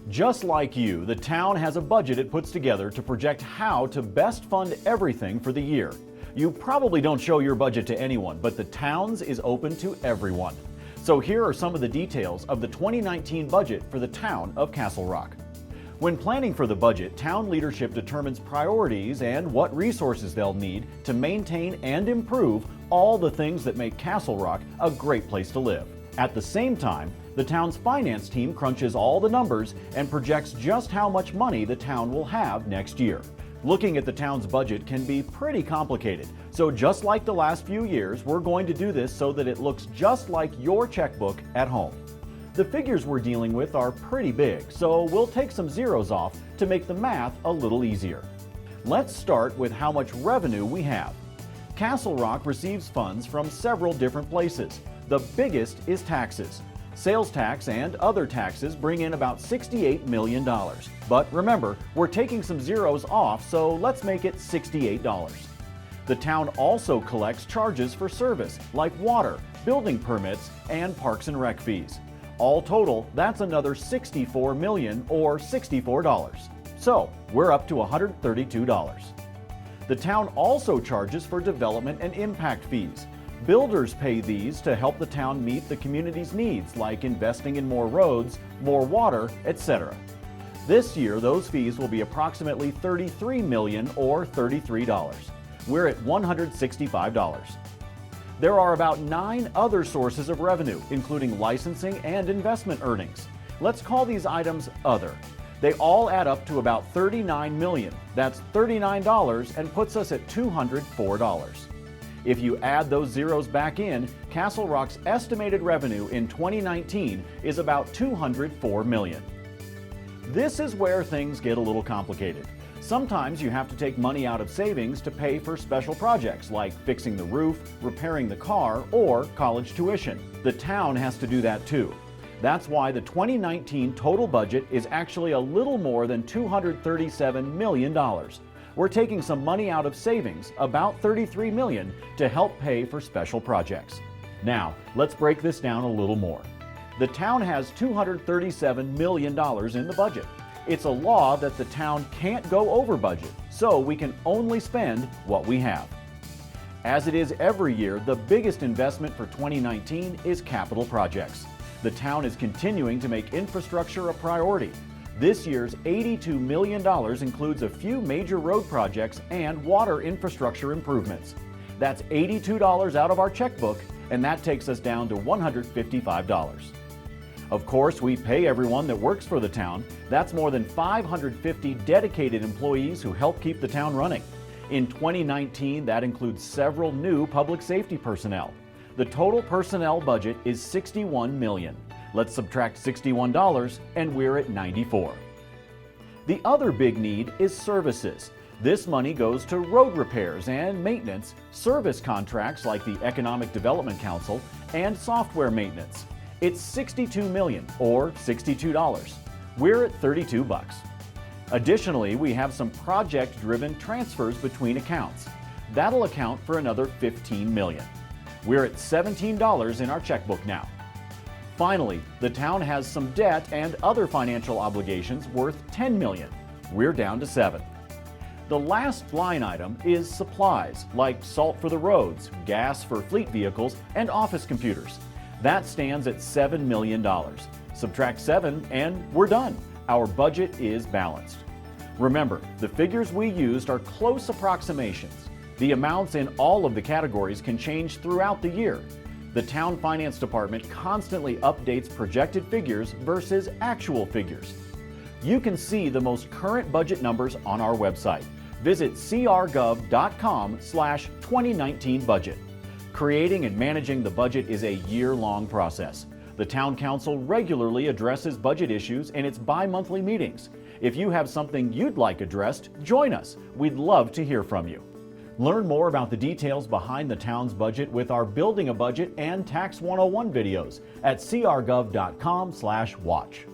Just like you, the town has a budget it puts together to project how to best fund everything for the year. You probably don't show your budget to anyone, but the town's is open to everyone. So here are some of the details of the 2019 budget for the town of Castle Rock. When planning for the budget, town leadership determines priorities and what resources they'll need to maintain and improve all the things that make Castle Rock a great place to live. At the same time, the town's finance team crunches all the numbers and projects just how much money the town will have next year. Looking at the town's budget can be pretty complicated, so just like the last few years, we're going to do this so that it looks just like your checkbook at home. The figures we're dealing with are pretty big, so we'll take some zeros off to make the math a little easier. Let's start with how much revenue we have. Castle Rock receives funds from several different places. The biggest is taxes. Sales tax and other taxes bring in about $68 million. But remember, we're taking some zeros off, so let's make it $68. The town also collects charges for service, like water, building permits, and parks and rec fees. All total, that's another $64 million or $64. So we're up to $132. The town also charges for development and impact fees. Builders pay these to help the town meet the community's needs, like investing in more roads, more water, etc. This year, those fees will be approximately $33 million or $33. We're at $165. There are about 9 other sources of revenue, including licensing and investment earnings. Let's call these items other. They all add up to about $39 million. That's $39 and puts us at $204. If you add those zeros back in, Castle Rock's estimated revenue in 2019 is about $204 million. This is where things get a little complicated. Sometimes you have to take money out of savings to pay for special projects like fixing the roof, repairing the car, or college tuition. The town has to do that too. That's why the 2019 total budget is actually a little more than $237 million. We're taking some money out of savings, about $33 million, to help pay for special projects. Now, let's break this down a little more. The town has $237 million in the budget. It's a law that the town can't go over budget, so we can only spend what we have. As it is every year, the biggest investment for 2019 is capital projects. The town is continuing to make infrastructure a priority. This year's $82 million includes a few major road projects and water infrastructure improvements. That's $82 out of our checkbook, and that takes us down to $155. Of course, we pay everyone that works for the town. That's more than 550 dedicated employees who help keep the town running. In 2019, that includes several new public safety personnel. The total personnel budget is $61 million. Let's subtract $61 and we're at $94. The other big need is services. This money goes to road repairs and maintenance, service contracts like the Economic Development Council, and software maintenance. It's $62 million or $62. We're at $32. Additionally, we have some project-driven transfers between accounts. That'll account for another $15 million. We're at $17 in our checkbook now. Finally, the town has some debt and other financial obligations worth $10 million. We're down to $7. The last line item is supplies, like salt for the roads, gas for fleet vehicles, and office computers. That stands at $7 million. Subtract 7 and we're done. Our budget is balanced. Remember, the figures we used are close approximations. The amounts in all of the categories can change throughout the year. The Town Finance Department constantly updates projected figures versus actual figures. You can see the most current budget numbers on our website. Visit crgov.com/2019budget. Creating and managing the budget is a year-long process. The Town Council regularly addresses budget issues in its bi-monthly meetings. If you have something you'd like addressed, join us. We'd love to hear from you. Learn more about the details behind the town's budget with our Building a Budget and Tax 101 videos at crgov.com/watch.